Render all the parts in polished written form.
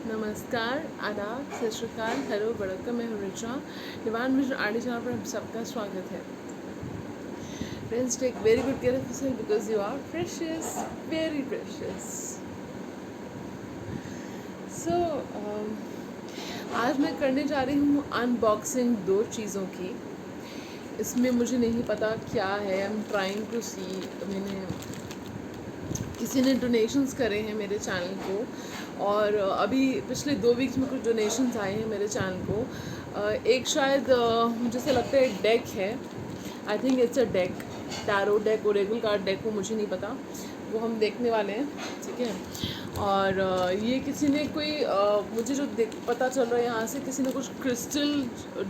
नमस्कार, आदाब, सत श्री अकाल, हेलो, वड़क्कम, मैं हूँ Richa. Divine mission RD channel पर आप सबका स्वागत है। Friends, take very good care of yourself because you are precious, very precious. So आज मैं करने जा रही हूँ अनबॉक्सिंग दो चीज़ों की। इसमें मुझे नहीं पता क्या है, आई एम ट्राइंग टू सी। मैंने किसी ने डोनेशंस करे हैं मेरे चैनल को, और अभी पिछले 2 वीक्स में कुछ डोनेशंस आए हैं मेरे चैनल को। एक शायद मुझे ऐसा लगता है डेक है, I think it's a deck, tarot deck, Oracle card deck, वो मुझे नहीं पता, वो हम देखने वाले हैं, ठीक है। और ये किसी ने कोई मुझे जो पता चल रहा है यहाँ से, किसी ने कुछ क्रिस्टल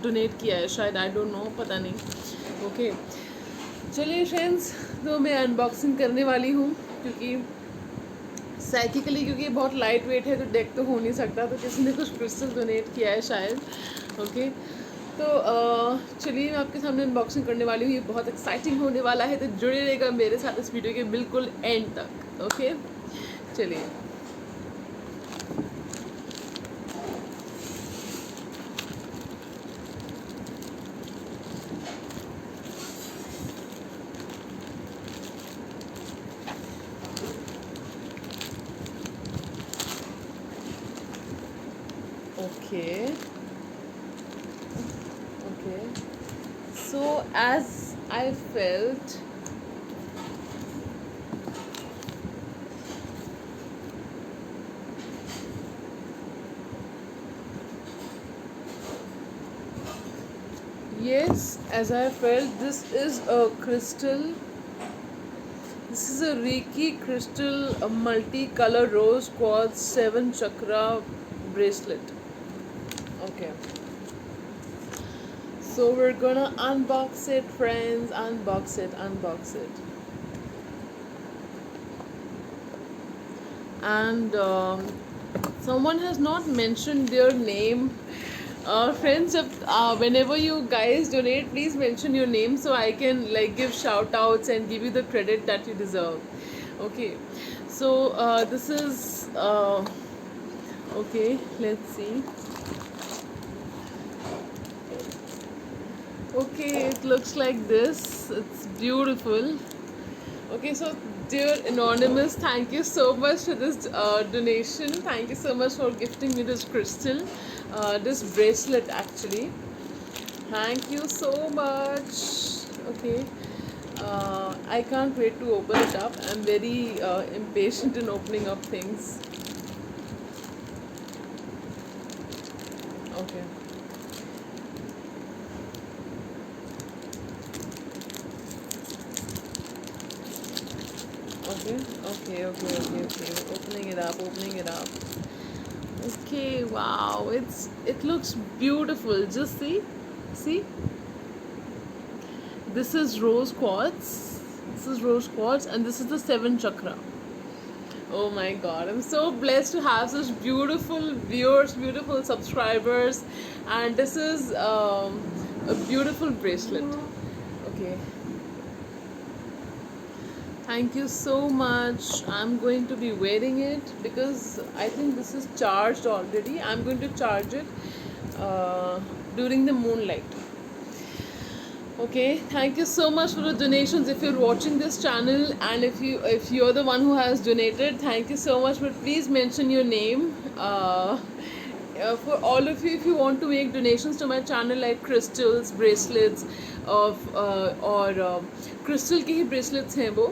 डोनेट किया है शायद, आई डोंट नो, पता नहीं। ओके, चलिए फ्रेंड्स, तो मैं अनबॉक्सिंग करने वाली हूँ, क्योंकि साइकिकली, क्योंकि बहुत लाइट वेट है तो डेक तो हो नहीं सकता, तो किसी ने कुछ क्रिस्टल डोनेट किया है शायद। ओके, तो चलिए मैं आपके सामने अनबॉक्सिंग करने वाली हूँ। ये बहुत एक्साइटिंग होने वाला है, तो जुड़े रहेगा मेरे साथ इस वीडियो के बिल्कुल एंड तक। ओके, चलिए। Okay okay, so as I felt, yes, as I felt, this is a crystal. This is a Reiki crystal, a multi-color rose quartz 7 chakra bracelet. Okay, so we're gonna unbox it, friends. Unbox it, unbox it. And someone has not mentioned their name. Friends, whenever you guys donate, please mention your name so I can like give shout outs and give you the credit that you deserve. Okay, so this is okay, let's see. Okay, it looks like this. It's beautiful. Okay, so dear Anonymous, thank you so much for this donation. Thank you so much for gifting me this crystal, this bracelet actually. Thank you so much. Okay, I can't wait to open it up. I'm very impatient in opening up things. Okay. Okay. Opening it up, opening it up. Okay, wow, it looks beautiful. Just see. This is rose quartz. This is rose quartz, and this is the 7th chakra. Oh my God, I'm so blessed to have such beautiful viewers, beautiful subscribers, and this is a beautiful bracelet. Okay. Thank you so much. I'm going to be wearing it because I think this is charged already. I'm going to charge it during the moonlight. Okay, thank you so much for the donations. If you're watching this channel and if you're the one who has donated, thank you so much. But please mention your name. For all of you, if you want to make donations to my channel like crystals, bracelets of or crystal के ही bracelets हैं वो,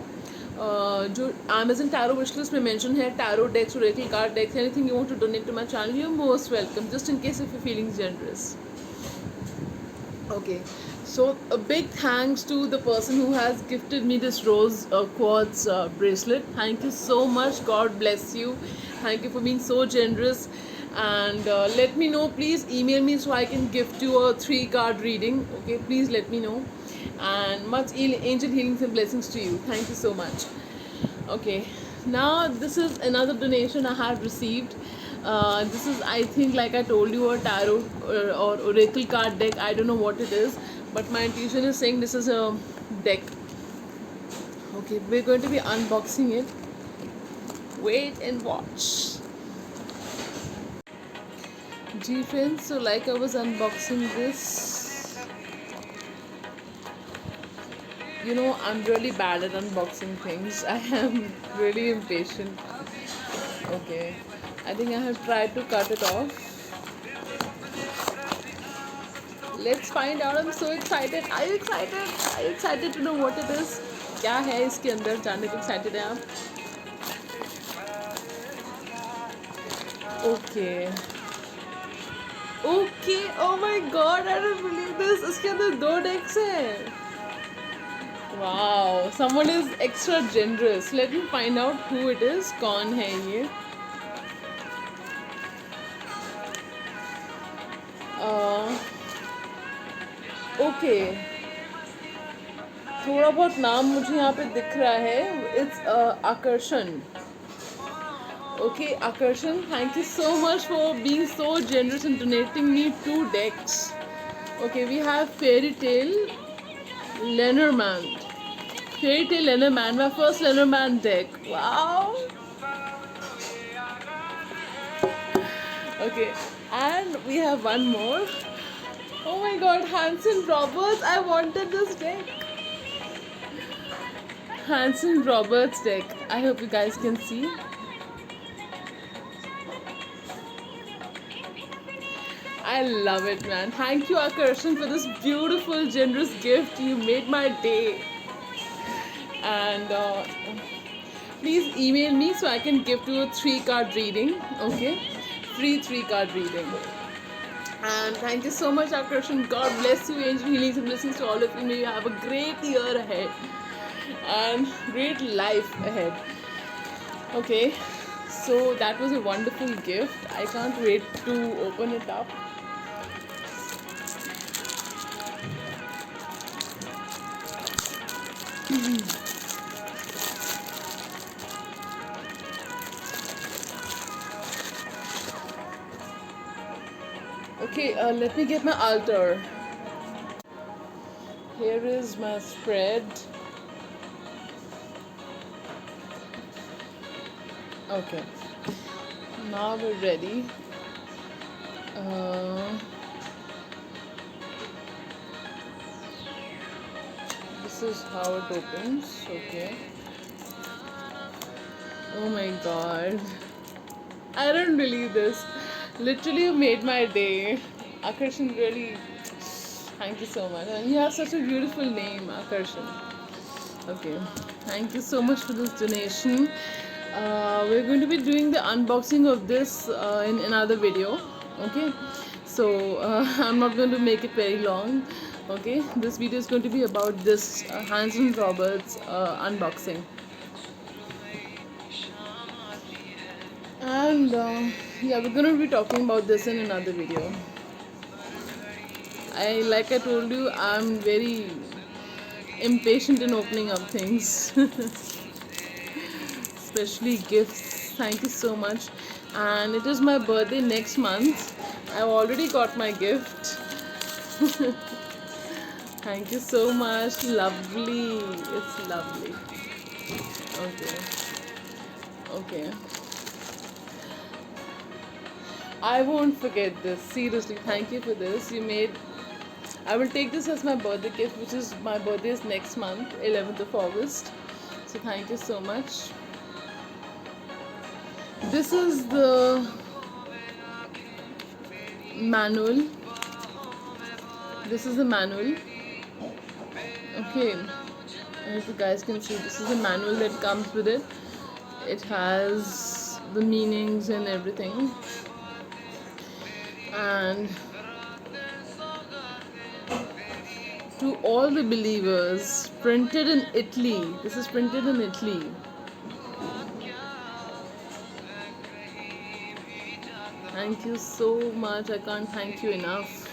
जो Amazon Tarot wishlist में mention है, tarot decks, oracle card decks, anything you want to donate to my channel, you're most welcome. Just in case if you're feeling generous. Okay, so a big thanks to the person who has gifted me this rose quartz bracelet. Thank you so much. God bless you. Thank you for being so generous. And let me know, please email me so I can gift you a 3-card reading. Okay, please let me know. And much angel healings and blessings to you. Thank you so much. Okay, now this is another donation I have received. This is, I think, like I told you, a tarot or oracle card deck. I don't know what it is, but my intuition is saying this is a deck. Okay, we're going to be unboxing it. Wait and watch. Gee friends, so like I was unboxing this, you know, I'm really bad at unboxing things. I am really impatient. Okay, I think I have tried to cut it off. Let's find out. I'm so excited. Are you excited? Are you excited to know what it is? क्या है इसके अंदर, जानने को excited हैं आप? Okay. Okay. Oh my God! I don't believe this. इसके अंदर 2 decks हैं. Wow. Someone is extra generous. Let me find out who it is. कौन है ये? Okay. थोड़ा बहुत नाम मुझे यहाँ पे दिख रहा है. It's आकर्षण. Okay, Akarshan, thank you so much for being so generous and donating me 2 decks. Okay, we have Fairy Tale Lenormand. Fairy Tale Lenormand, my first Lenormand deck. Wow. Okay, and we have one more. Oh my God, Hanson Roberts. I wanted this deck. Hanson Roberts deck. I hope you guys can see. I love it, man. Thank you, Akarshan, for this beautiful, generous gift. You made my day. And please email me so I can give you a 3-card reading. Okay, free 3-card reading. And thank you so much, Akarshan. God bless you, angel healings and blessings to all of you. May you have a great year ahead and great life ahead. Okay, so that was a wonderful gift. I can't wait to open it up. Okay, let me get my altar. Here is my spread. Okay, now we're ready. This is how it opens. Okay. Oh my God. I don't believe this. Literally, you made my day. Akarshan, really, thank you so much. And you have such a beautiful name, Akarshan. Okay, thank you so much for this donation. We're going to be doing the unboxing of this in another video. Okay, so I'm not going to make it very long. Okay, this video is going to be about this Hanson Roberts unboxing. And yeah, we're gonna be talking about this in another video. Like I told you, I'm very impatient in opening up things, especially gifts. Thank you so much. And it is my birthday next month. I've already got my gift. Thank you so much. Lovely. It's lovely. Okay. Okay. I won't forget this. Seriously, thank you for this. I will take this as my birthday gift, which is my birthday is next month, 11th of August. So thank you so much. This is the manual. This is the manual. Okay. I hope you guys can see. This is the manual that comes with it. It has the meanings and everything. And to all the believers, printed in Italy. This is printed in Italy. Thank you so much. I can't thank you enough.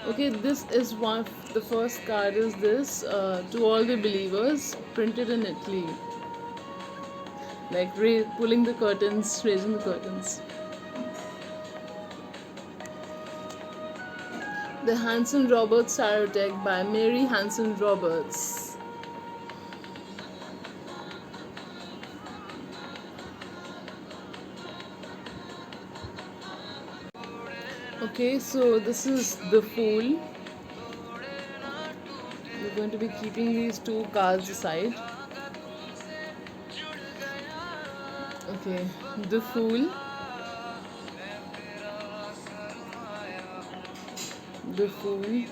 Okay, this is one. The first card is this. To all the believers, printed in Italy. Like pulling the curtains, raising the curtains. The Hanson Roberts Tarot Deck by Mary Hanson Roberts. Okay, so this is the Fool. We're going to be keeping these two cards aside. Okay, the Fool, the Fool,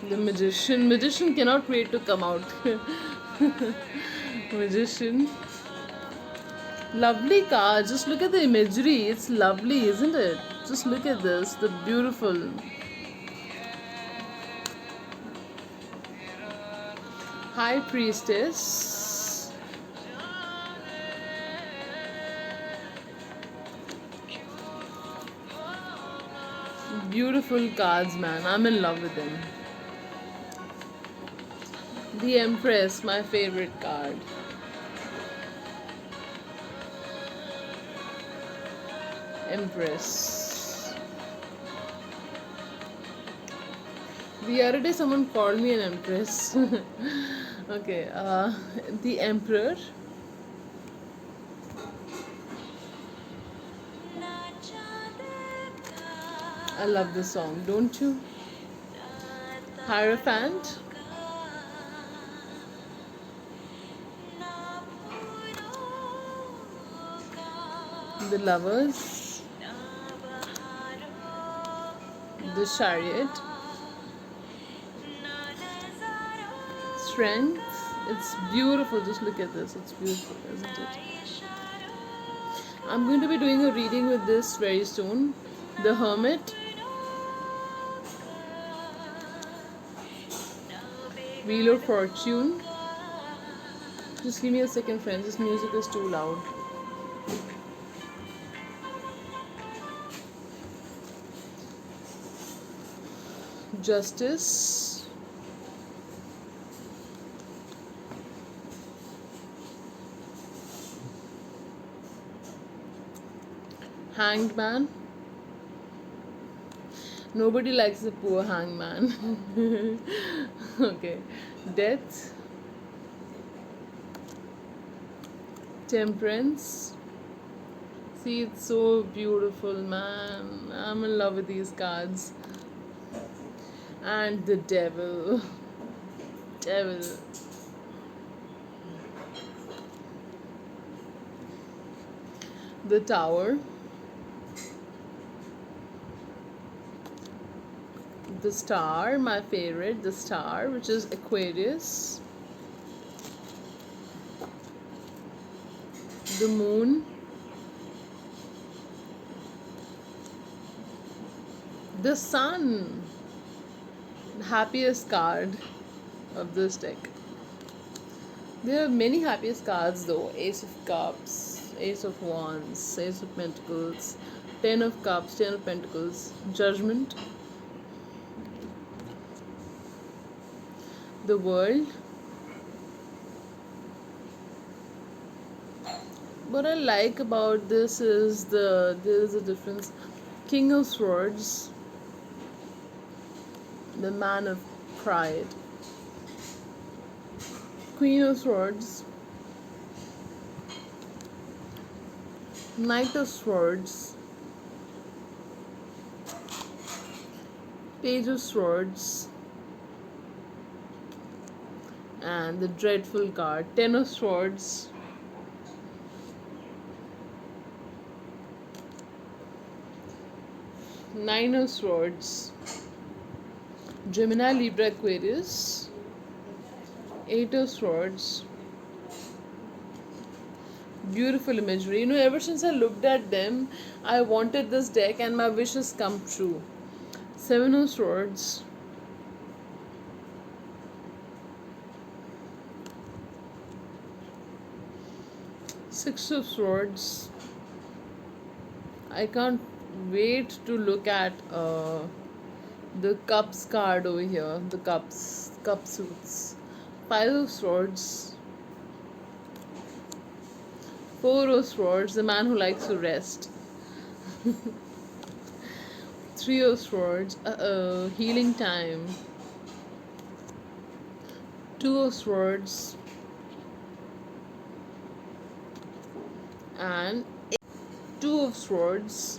the Magician. Magician cannot wait to come out. Magician. Lovely card. Just look at the imagery. It's lovely, isn't it? Just look at this. The beautiful. High Priestess. Beautiful cards, man. I'm in love with them. The Empress, my favorite card. Empress. The other day someone called me an empress. Okay, the Emperor. I love this song, don't you? Hierophant. The Lovers. The Chariot. Strength. It's beautiful. Just look at this. It's beautiful, isn't it? I'm going to be doing a reading with this very soon. The Hermit. Wheel of Fortune. Just give me a second, friends. This music is too loud. Justice. Hanged Man. Nobody likes the poor hangman. Okay. Death. Temperance. See, it's so beautiful, man. I'm in love with these cards. And the Devil. Devil. The Tower. The Star, my favorite, the Star, which is Aquarius. The Moon. The Sun. The happiest card of this deck. There are many happiest cards though. Ace of Cups, Ace of Wands, Ace of Pentacles, Ten of Cups, Ten of Pentacles, Judgment. The World. What I like about this is there is a difference. King of Swords, the Man of Pride. Queen of Swords, Knight of Swords, Page of Swords, and the dreadful card, Ten of Swords. Nine of Swords, Gemini, Libra, Aquarius, Eight of Swords. Beautiful imagery. You know, ever since I looked at them, I wanted this deck and my wish has come true. Seven of Swords, Six of Swords. I can't wait to look at the Cups card over here. The cup suits. Five of Swords, Four of Swords, the man who likes to rest. Three of Swords, healing time. Two of Swords, and Two of Swords,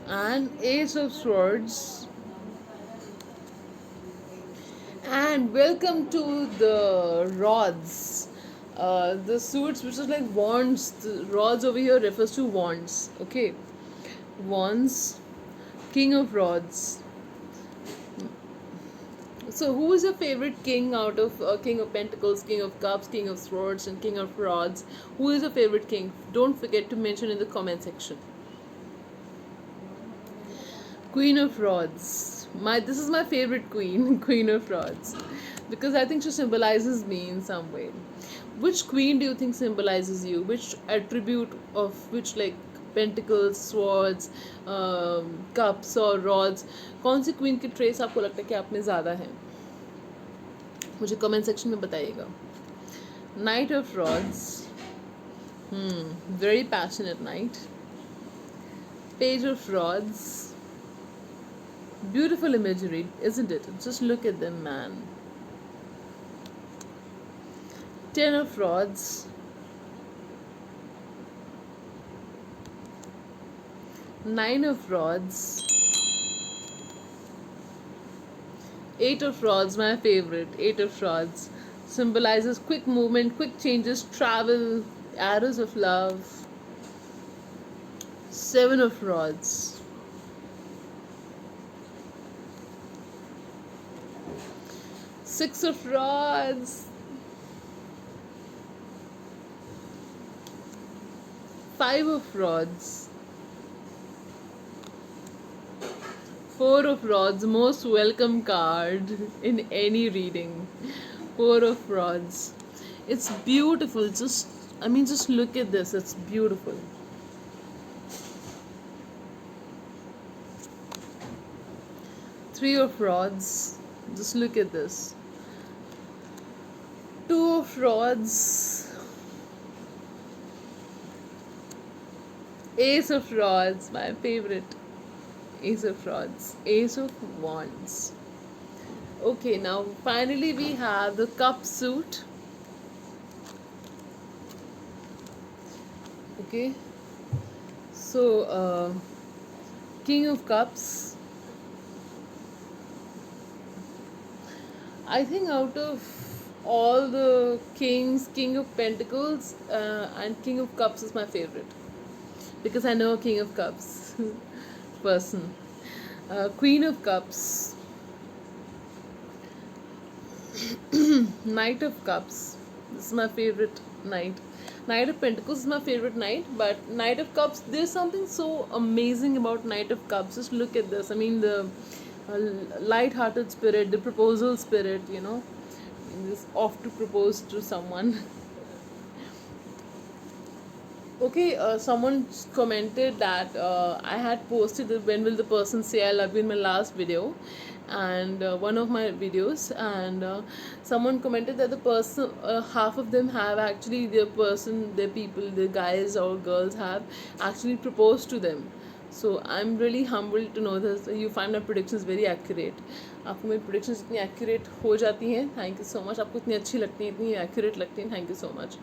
and Ace of Swords. And welcome to the rods. The suits, which is like wands. The rods over here refers to wands. Okay, wands, King of Rods. So, who is your favorite king out of King of Pentacles, King of Cups, King of Swords, and King of Rods? Who is your favorite king? Don't forget to mention in the comment section. Queen of Rods. This is my favorite queen, Queen of Rods, because I think she symbolizes me in some way. Which queen do you think symbolizes you? Which attribute of which, like pentacles, swords, cups और rods, कौन सी queen की trace आपको लगता है कि आप में ज़्यादा है? मुझे comment section में बताइएगा. Knight of Rods. Very passionate knight. Page of Rods. Beautiful imagery, isn't it? Just look at them, man. Ten of Rods. Nine of Rods. Eight of Rods, my favorite. Eight of Rods symbolizes quick movement, quick changes, travel, arrows of love. Seven of Rods. Six of Rods. Five of Rods. Four of Rods, most welcome card in any reading. Four of Rods. It's beautiful. Just look at this. It's beautiful. Three of Rods. Just look at this. Two of Rods. Ace of Rods, my favorite. Ace of Rods. Ace of Wands. Okay, now finally we have the cup suit. Okay, so King of Cups. I think out of all the kings, King of Pentacles and King of Cups is my favorite, because I know King of Cups person. Queen of Cups. Knight of Cups. This is my favorite knight. Knight of Pentacles is my favorite knight, but Knight of Cups, there's something so amazing about Knight of Cups. Just look at this. I mean, the light-hearted spirit, the proposal spirit, is off to propose to someone. Okay, someone commented that I had posted that when will the person say I love you in my last video, and one of my videos, and someone commented that the person, half of them have actually, their people, the guys or girls have actually proposed to them. So I'm really humbled to know this. You find my predictions very accurate. आपको मेरी predictions इतनी accurate हो जाती हैं. Thank you so much. आपको इतनी अच्छी लगती हैं, इतनी accurate लगती हैं. Thank you so much.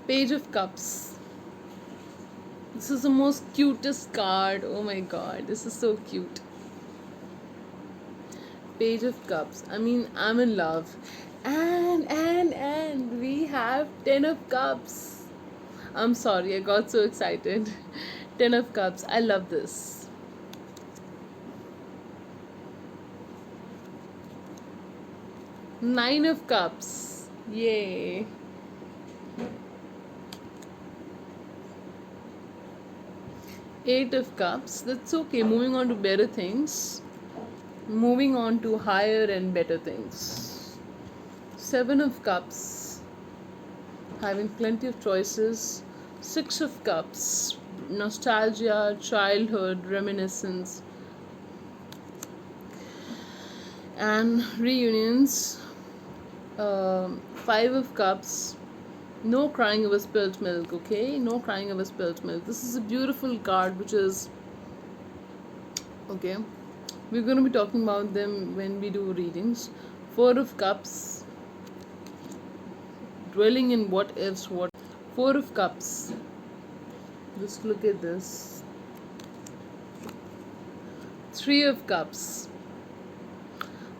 Page of Cups. This is the most cutest card. Oh my god, this is so cute. Page of Cups. I mean, I'm in love. And we have 10 of Cups. I'm sorry, I got so excited. 10 of Cups. I love this. Nine of Cups. Yay. Eight of Cups. That's okay. Moving on to better things. Moving on to higher and better things. Seven of Cups. Having plenty of choices. Six of Cups. Nostalgia, childhood, reminiscence, and reunions. Five of Cups. No crying over spilt milk, okay? No crying over spilt milk. This is a beautiful card, which is okay. We're going to be talking about them when we do readings. Four of Cups. Dwelling in what ifs, Four of Cups. Just look at this. Three of Cups.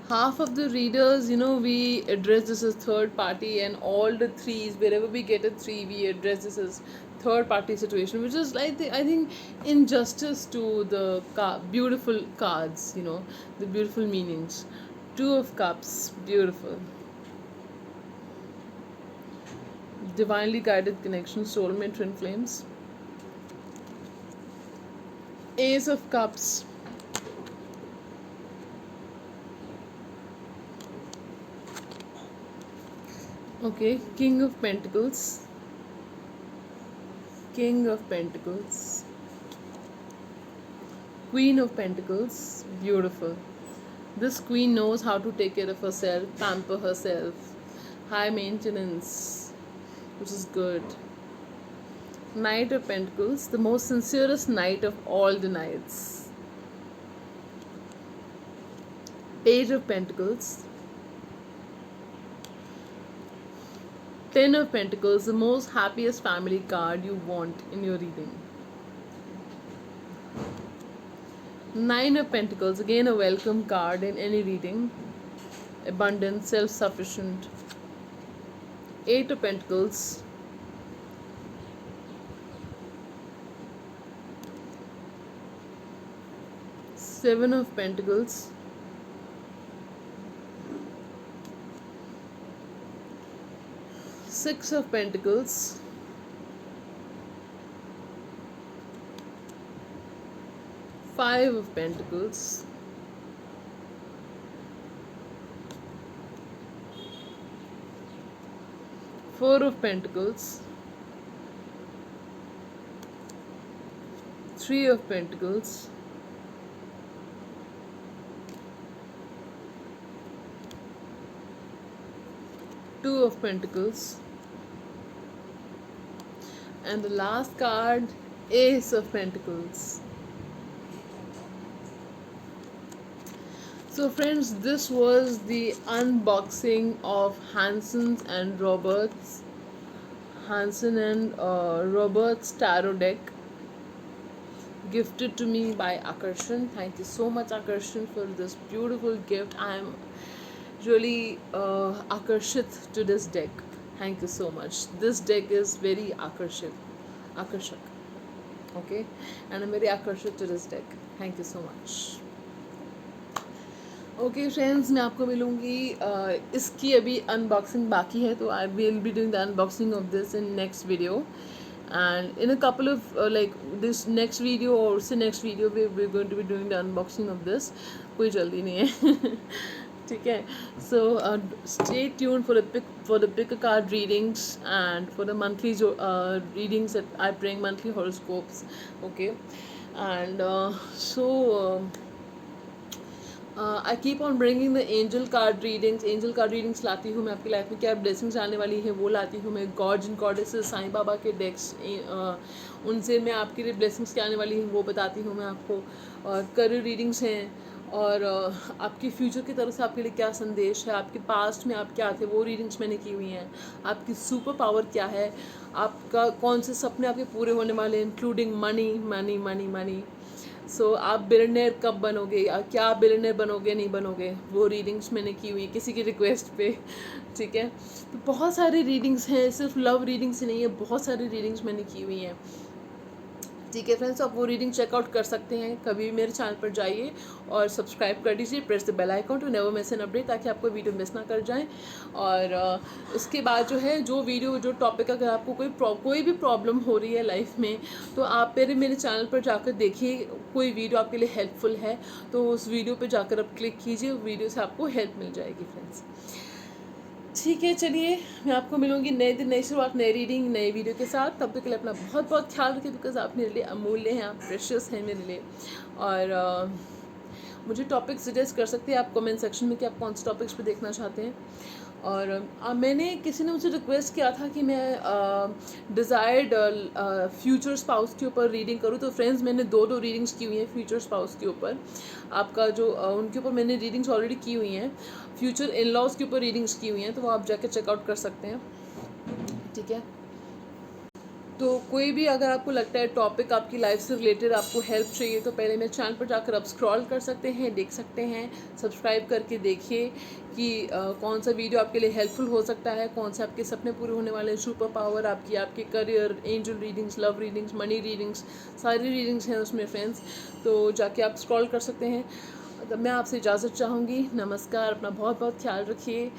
Half of the readers, we address this as third party, and all the threes, wherever we get a three, we address this as third party situation, which is like I think injustice to the beautiful cards, the beautiful meanings. Two of Cups, beautiful. Divinely guided connection, soulmate, twin flames. Ace of Cups. Okay, King of Pentacles. King of Pentacles. Queen of Pentacles. Beautiful. This queen knows how to take care of herself, pamper herself. High maintenance, which is good. Knight of Pentacles, the most sincerest knight of all the knights. Page of Pentacles. Ten of Pentacles, the most happiest family card you want in your reading. Nine of Pentacles, again a welcome card in any reading. Abundant, self-sufficient. Eight of Pentacles. Seven of Pentacles. Six of Pentacles. Five of Pentacles. Four of Pentacles. Three of Pentacles. Two of Pentacles. And the last card, Ace of Pentacles. So friends, this was the unboxing of Hanson and Roberts tarot deck, gifted to me by Akarshan. Thank you so much, Akarshan, for this beautiful gift. I am really akarshit to this deck. Thank you so much. This deck is very akarshak. Okay, and I'm very akarshit to this deck. Thank you so much. Okay friends, मैं आपको मिलूँगी इसकी अभी unboxing बाकी है, तो I will be doing the unboxing of this in next video, and in a couple of like this next video और उससे next video we going to be doing the unboxing of this. कोई जल्दी नहीं है. ठीक है. So stay tuned for the pick card readings and for the monthly जो readings that I bring, monthly horoscopes. Okay, and I keep on bringing the angel card readings लाती हूँ मैं आपकी लाइफ में. क्या ब्लेसिंग्स आने वाली है वो लाती हूँ मैं. Gods and goddesses, Sai Baba के डेक्स, उनसे मैं आपके लिए ब्लेसिंग्स क्या आने वाली है वो बताती हूँ मैं आपको. और करियर रीडिंग्स हैं, और आपके फ्यूचर की तरफ से आपके लिए क्या संदेश है, आपके पास्ट में आप क्या थे वो रीडिंग्स मैंने की हुई हैं. आपकी सुपर पावर क्या है, आपका कौन से सपने आपके पूरे होने वाले हैं, including money money money money. So आप बिलियनेयर कब बनोगे, या क्या आप बिलियनेयर बनोगे नहीं बनोगे, वो रीडिंग्स मैंने की हुई है किसी की रिक्वेस्ट पे. ठीक है. तो बहुत सारी रीडिंग्स हैं, सिर्फ लव रीडिंग्स ही नहीं है, बहुत सारी रीडिंग्स मैंने की हुई हैं. ठीक है फ्रेंड्स, आप वो रीडिंग चेकआउट कर सकते हैं. कभी भी मेरे चैनल पर जाइए और सब्सक्राइब कर दीजिए. Press the bell icon to never miss an update, ताकि आपको वीडियो मिस ना कर जाए. और उसके बाद जो है, जो वीडियो जो टॉपिक, अगर आपको कोई भी प्रॉब्लम हो रही है लाइफ में, तो आप मेरे चैनल पर जाकर देखिए. कोई वीडियो आपके लिए हेल्पफुल है तो उस वीडियो पर जाकर आप क्लिक कीजिए, वीडियो से आपको हेल्प मिल जाएगी फ्रेंड्स. ठीक है, चलिए मैं आपको मिलूँगी नए दिन, नई शुरुआत, नई रीडिंग, नए वीडियो के साथ. तब तक के लिए अपना बहुत बहुत ख्याल रखिए, बिकॉज आप मेरे लिए अमूल्य हैं, आप प्रेशियस हैं मेरे लिए. और मुझे टॉपिक सजेस्ट कर सकते हैं आप कमेंट सेक्शन में कि आप कौन से टॉपिक्स पे देखना चाहते हैं. और मैंने किसी ने मुझे रिक्वेस्ट किया था कि मैं डिज़ायर्ड फ्यूचर स्पाउस के ऊपर रीडिंग करूं. तो फ्रेंड्स, मैंने दो रीडिंग्स की हुई हैं फ्यूचर स्पाउस के ऊपर. आपका जो उनके ऊपर मैंने रीडिंग्स ऑलरेडी की हुई हैं. फ्यूचर इन लॉज के ऊपर रीडिंग्स की हुई हैं, तो वो आप जाकर चेकआउट कर सकते हैं. ठीक है. तो कोई भी अगर आपको लगता है टॉपिक आपकी लाइफ से रिलेटेड आपको हेल्प चाहिए तो पहले मेरे चैनल पर जाकर आप स्क्रॉल कर सकते हैं, देख सकते हैं, सब्सक्राइब करके देखिए कि कौन सा वीडियो आपके लिए हेल्पफुल हो सकता है, कौन से आपके सपने पूरे होने वाले हैं, सुपर पावर आपकी, आपके career, angel readings, love readings, money readings, सारी रीडिंग्स हैं उसमें फ्रेंड्स। तो जाके आप स्क्रॉल कर सकते हैं। तो मैं आपसे इजाज़त चाहूँगी। नमस्कार, अपना बहुत बहुत ख्याल रखिए।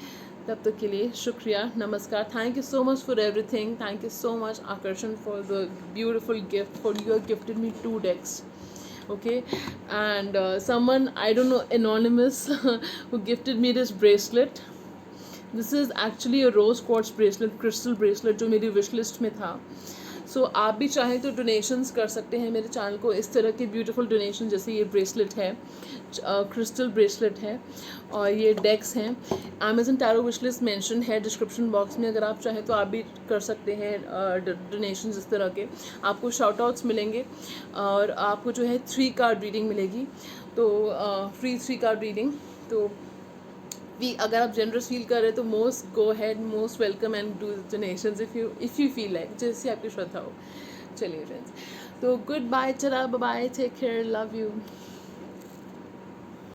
तब तक के लिए शुक्रिया, नमस्कार। Thank you so much for everything. Thank you so much Akarshan for the beautiful gift, for you have gifted me 2 decks. Okay, and someone, I don't know, anonymous who gifted me this bracelet. This is actually a rose quartz bracelet, crystal bracelet, जो मेरी wish list में था। सो आप भी चाहें तो donations कर सकते हैं मेरे चैनल को, इस तरह के ब्यूटीफुल डोनेशन, जैसे ये ब्रेसलेट है, क्रिस्टल ब्रेसलेट है, और ये डेक्स हैं। Amazon tarot wish list mention है डिस्क्रिप्शन बॉक्स में, अगर आप चाहें तो आप भी कर सकते हैं डोनेशन इस तरह के। आपको शाउट आउट्स मिलेंगे और आपको जो है 3 कार्ड रीडिंग मिलेगी, तो फ्री 3 कार्ड रीडिंग। तो अगर आप जनरस फील कर रहे हैं तो most go ahead, most welcome and do donations if you feel like, जैसी आपकी श्रद्धा हो। चलिए फ्रेंड्स, तो गुड बाय, चला bye, take care, love you.